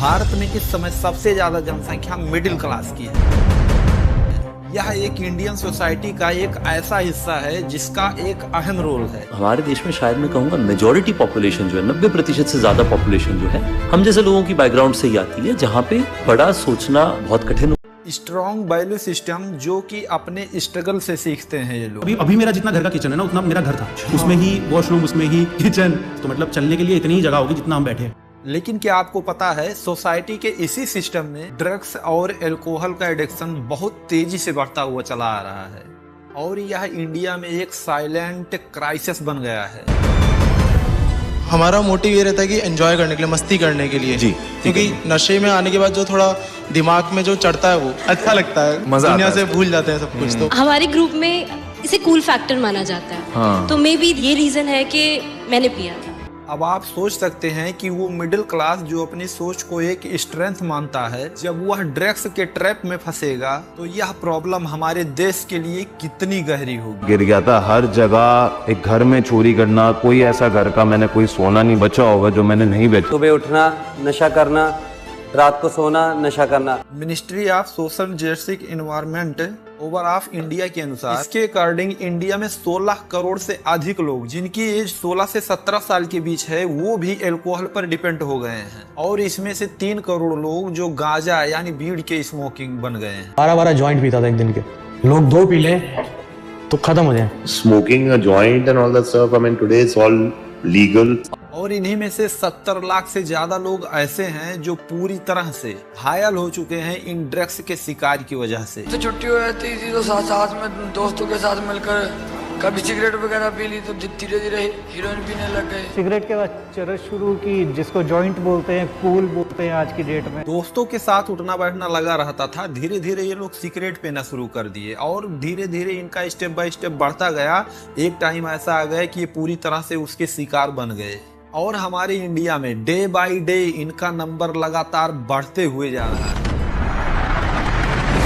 भारत में इस समय सबसे ज्यादा जनसंख्या मिडिल क्लास की है। यह एक इंडियन सोसाइटी का एक ऐसा हिस्सा है जिसका एक अहम रोल है। हमारे देश में शायद मैं कहूँगा मेजॉरिटी पॉपुलेशन जो है 90% से ज्यादा पॉपुलेशन जो है हम जैसे लोगों की बैकग्राउंड से ही आती है, जहाँ पे बड़ा सोचना बहुत कठिन। स्ट्रॉन्ग वैल्यू सिस्टम जो कि अपने स्ट्रगल से सीखते हैं ये लोग। अभी मेरा जितना घर का किचन है ना, उतना मेरा घर था, उसमें ही वॉशरूम, उसमें ही किचन, तो मतलब चलने के लिए इतनी ही जगह होगी जितना हम बैठे। लेकिन क्या आपको पता है सोसाइटी के इसी सिस्टम में ड्रग्स और एल्कोहल का एडिक्शन बहुत तेजी से बढ़ता हुआ चला आ रहा है और यह इंडिया में एक साइलेंट क्राइसिस बन गया है। हमारा मोटिव ये रहता है कि एंजॉय करने के लिए, मस्ती करने के लिए जी, क्योंकि नशे में आने के बाद जो थोड़ा दिमाग में जो चढ़ता है वो अच्छा लगता है, दुनिया से भूल जाते हैं सब कुछ। तो हमारे ग्रुप में इसे कूल फैक्टर माना जाता है। हाँ। तो मे बी ये रीजन है कि मैंने पिया था। अब आप सोच सकते हैं कि वो मिडिल क्लास जो अपनी सोच को एक स्ट्रेंथ मानता है, जब वह ड्रग्स के ट्रैप में फंसेगा तो यह प्रॉब्लम हमारे देश के लिए कितनी गहरी होगी। गिर गया था हर जगह, एक घर में चोरी करना, कोई ऐसा घर का मैंने कोई सोना नहीं बचा होगा जो मैंने नहीं बेचा। सुबह उठना, नशा करना, रात को सोना, नशा करना। Ministry of social justice environment over of India के अनुसार इसके अकॉर्डिंग इंडिया में 16 करोड़ से अधिक लोग जिनकी एज 16 से 17 साल के बीच है वो भी अल्कोहल पर डिपेंड हो गए हैं और इसमें से 3 करोड़ लोग जो गांजा यानी बीड़ के स्मोकिंग बन गए हैं। 12 जॉइंट पीता था एक दिन के, लोग 2 पी ले तो खत्म हो जाए। Smoking a joint and all that stuff, I mean today it's all legal. और इन्हीं में से 70 लाख से ज्यादा लोग ऐसे हैं जो पूरी तरह से घायल हो चुके हैं इन ड्रग्स के शिकार की वजह से। तो छुट्टी हो जाती थी तो साथ में दोस्तों के साथ मिलकर कभी सिगरेट वगैरह पी ली तो धीरे धीरे हीरोइन पीने लग गए। सिगरेट के बाद चरस शुरू की, जिसको जॉइंट बोलते हैं, कूल बोलते हैं आज की डेट में। दोस्तों के साथ उठना बैठना लगा रहता था, धीरे धीरे ये लोग सिगरेट पीना शुरू कर दिए और धीरे धीरे इनका स्टेप बाय स्टेप बढ़ता गया। एक टाइम ऐसा आ गया कि ये पूरी तरह से उसके शिकार बन गए और हमारे इंडिया में डे बाय डे इनका नंबर लगातार बढ़ते हुए जा रहा है।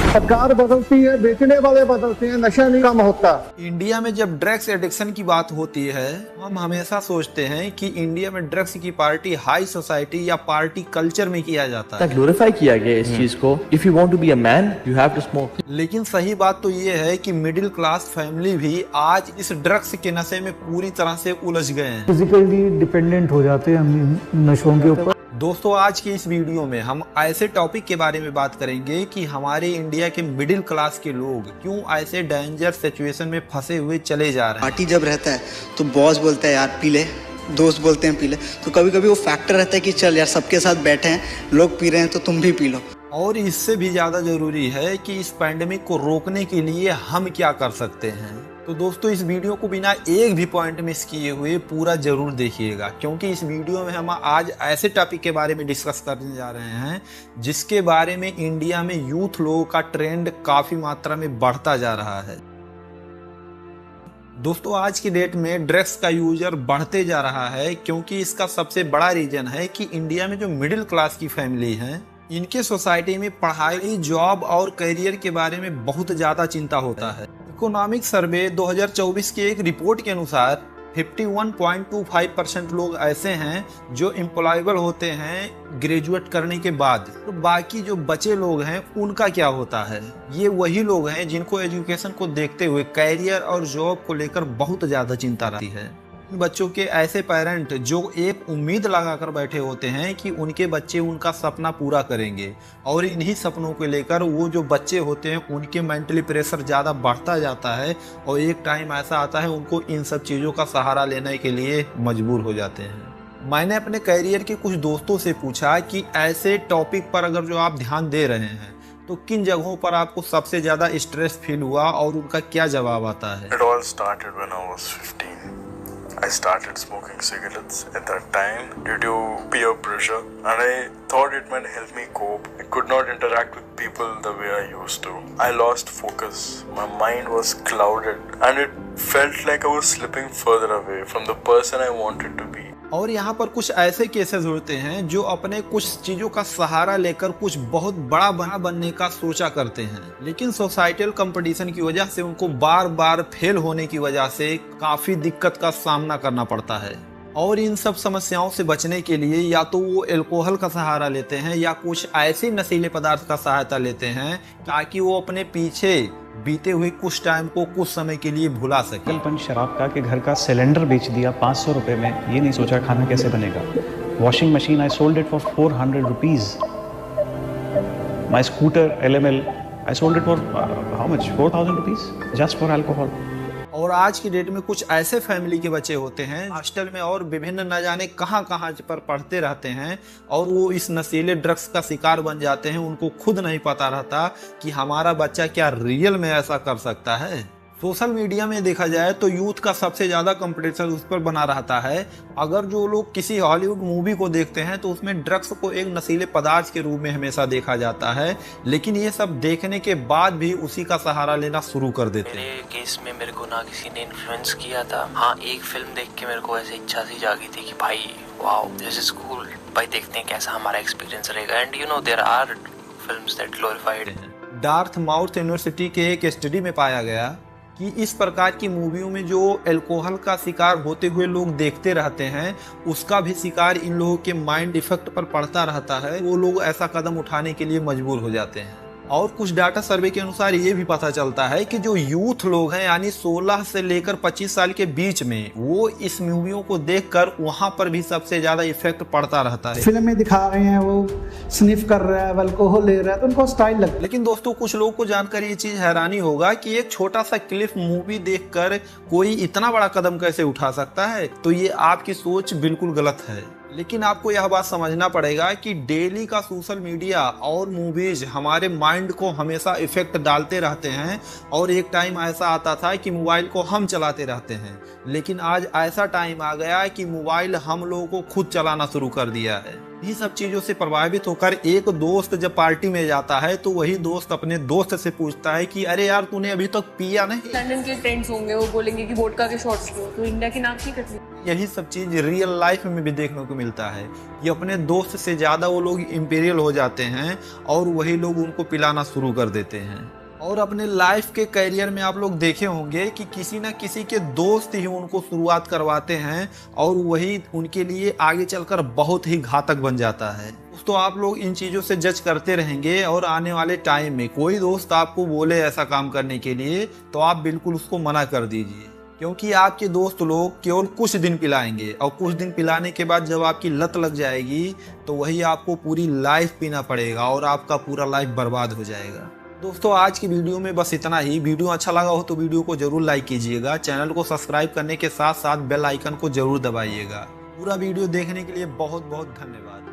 सरकार बदलती है, बेचने वाले बदलते हैं, नशा नहीं कम होता। इंडिया में जब ड्रग्स एडिक्शन की बात होती है हम हमेशा सोचते हैं कि इंडिया में ड्रग्स की पार्टी हाई सोसाइटी या पार्टी कल्चर में किया जाता है, ग्लोरीफाई किया गया इस चीज को। If you want to be a man you have to smoke. लेकिन सही बात तो ये है कि मिडिल क्लास फैमिली भी आज इस ड्रग्स के नशे में पूरी तरह से उलझ गए हैं, फिजिकली डिपेंडेंट हो जाते हैं हम नशों के ऊपर। दोस्तों आज की इस वीडियो में हम ऐसे टॉपिक के बारे में बात करेंगे कि हमारे इंडिया के मिडिल क्लास के लोग क्यों ऐसे डेंजर सिचुएशन में फंसे हुए चले जा रहे हैं। पार्टी जब रहता है तो बॉस बोलता है यार पी ले, दोस्त बोलते हैं पी ले, तो कभी कभी वो फैक्टर रहता है कि चल यार सबके साथ बैठे हैं, लोग पी रहे हैं तो तुम भी पी लो। और इससे भी ज्यादा जरूरी है कि इस पैंडेमिक को रोकने के लिए हम क्या कर सकते हैं। तो दोस्तों इस वीडियो को बिना एक भी पॉइंट मिस किए हुए पूरा जरूर देखिएगा, क्योंकि इस वीडियो में हम आज ऐसे टॉपिक के बारे में डिस्कस करने जा रहे हैं जिसके बारे में इंडिया में यूथ लोगों का ट्रेंड काफी मात्रा में बढ़ता जा रहा है। दोस्तों आज की डेट में ड्रग्स का यूजर बढ़ते जा रहा है क्योंकि इसका सबसे बड़ा रीजन है कि इंडिया में जो मिडिल क्लास की फैमिली है इनके सोसाइटी में पढ़ाई, जॉब और करियर के बारे में बहुत ज्यादा चिंता होता है। इकोनॉमिक सर्वे 2024 की एक रिपोर्ट के अनुसार 51.25% लोग ऐसे हैं जो एम्प्लॉयबल होते हैं ग्रेजुएट करने के बाद। तो बाकी जो बचे लोग हैं उनका क्या होता है? ये वही लोग हैं जिनको एजुकेशन को देखते हुए करियर और जॉब को लेकर बहुत ज्यादा चिंता रहती है। बच्चों के ऐसे पेरेंट जो एक उम्मीद लगाकर बैठे होते हैं कि उनके बच्चे उनका सपना पूरा करेंगे और इन्हीं सपनों को लेकर वो जो बच्चे होते हैं उनके मेंटली प्रेशर ज़्यादा बढ़ता जाता है और एक टाइम ऐसा आता है उनको इन सब चीज़ों का सहारा लेने के लिए मजबूर हो जाते हैं। मैंने अपने करियर के कुछ दोस्तों से पूछा कि ऐसे टॉपिक पर अगर जो आप ध्यान दे रहे हैं तो किन जगहों पर आपको सबसे ज़्यादा स्ट्रेस फील हुआ और उनका क्या जवाब आता है। It all started when I was 15. I started smoking cigarettes at that time due to peer pressure and I thought it might help me cope. I could not interact with people the way I used to. I lost focus. My mind was clouded and it felt like I was slipping further away from the person I wanted to be. और यहाँ पर कुछ ऐसे cases होते हैं जो अपने कुछ चीजों का सहारा लेकर कुछ बहुत बड़ा बनने का सोचा करते हैं, लेकिन सोसाइटल कंपटीशन की वजह से उनको बार बार फेल होने की वजह से काफी दिक्कत का सामना करना पड़ता है और इन सब समस्याओं से बचने के लिए या तो वो अल्कोहल का सहारा लेते हैं या कुछ ऐसे नशीले पदार्थ का सहायता लेते हैं ताकि वो अपने पीछे बीते हुए कुछ टाइम को कुछ समय के लिए भुला सके। कलपन शराब का कि घर का सिलेंडर बेच दिया 500 रुपए में, ये नहीं सोचा खाना कैसे बनेगा। Washing machine I sold it for 400 rupees. My scooter LML I sold it for how much 4000 rupees just for alcohol. और आज की डेट में कुछ ऐसे फैमिली के बच्चे होते हैं हॉस्टल में और विभिन्न न जाने कहां पर पढ़ते रहते हैं और वो इस नशीले ड्रग्स का शिकार बन जाते हैं। उनको खुद नहीं पता रहता कि हमारा बच्चा क्या रियल में ऐसा कर सकता है। सोशल मीडिया में देखा जाए तो यूथ का सबसे ज़्यादा कंपटीशन उस पर बना रहता है। अगर जो लोग किसी हॉलीवुड मूवी को देखते हैं तो उसमें ड्रग्स को एक नशीले पदार्थ के रूप में हमेशा देखा जाता है, लेकिन ये सब देखने के बाद भी उसी का सहारा लेना शुरू कर देते हैं। मेरे केस में मेरे को ना किसी ने इन्फ्लुएंस किया था। हाँ, एक फिल्म देख के मेरे को ऐसे इच्छा सी जागी थी कि भाई वाओ दिस इज कूल, भाई देखते हैं कैसा हमारा एक्सपीरियंस रहेगा। And you know there are films that glorified. Dartmouth university के एक स्टडी में पाया गया कि इस प्रकार की मूवियों में जो अल्कोहल का शिकार होते हुए लोग देखते रहते हैं उसका भी शिकार इन लोगों के माइंड इफेक्ट पर पड़ता रहता है। वो लोग ऐसा कदम उठाने के लिए मजबूर हो जाते हैं। और कुछ डाटा सर्वे के अनुसार ये भी पता चलता है कि जो यूथ लोग हैं यानी 16 से लेकर 25 साल के बीच में वो इस मूवियों को देखकर वहां पर भी सबसे ज्यादा इफेक्ट पड़ता रहता है। फिल्म में दिखा रहे हैं वो स्निफ कर रहा है, अल्कोहल ले रहा है तो उनको स्टाइल लगता है। लेकिन दोस्तों कुछ लोगों को जानकर ये चीज हैरानी होगा कि एक छोटा सा क्लिप मूवी देखकर कोई इतना बड़ा कदम कैसे उठा सकता है। तो ये आपकी सोच बिल्कुल गलत है। लेकिन आपको यह बात समझना पड़ेगा कि डेली का सोशल मीडिया और मूवीज हमारे माइंड को हमेशा इफेक्ट डालते रहते हैं। और एक टाइम ऐसा आता था कि मोबाइल को हम चलाते रहते हैं, लेकिन आज ऐसा टाइम आ गया है कि मोबाइल हम लोगों को खुद चलाना शुरू कर दिया है। ये सब चीजों से प्रभावित होकर एक दोस्त जब पार्टी में जाता है तो वही दोस्त अपने दोस्त से पूछता है कि अरे यार तूने अभी तक पिया नहीं। लंदन के फ्रेंड्स होंगे वो बोलेंगे कि वोडका के शॉट्स लो, तो इंडिया की नाक नहीं कटनी। यही सब चीज रियल लाइफ में भी देखने को मिलता है कि अपने दोस्त से ज्यादा वो लोग इंपीरियल हो जाते हैं और वही लोग उनको पिलाना शुरू कर देते हैं। और अपने लाइफ के करियर में आप लोग देखे होंगे कि किसी न किसी के दोस्त ही उनको शुरुआत करवाते हैं और वही उनके लिए आगे चलकर बहुत ही घातक बन जाता है। तो आप लोग इन चीज़ों से जज करते रहेंगे और आने वाले टाइम में कोई दोस्त आपको बोले ऐसा काम करने के लिए तो आप बिल्कुल उसको मना कर दीजिए, क्योंकि आपके दोस्त लोग केवल कुछ दिन पिलाएंगे और कुछ दिन पिलाने के बाद जब आपकी लत लग जाएगी तो वही आपको पूरी लाइफ पीना पड़ेगा और आपका पूरा लाइफ बर्बाद हो जाएगा। दोस्तों आज की वीडियो में बस इतना ही। वीडियो अच्छा लगा हो तो वीडियो को जरूर लाइक कीजिएगा, चैनल को सब्सक्राइब करने के साथ साथ बेल आइकन को जरूर दबाइएगा। पूरा वीडियो देखने के लिए बहुत बहुत धन्यवाद।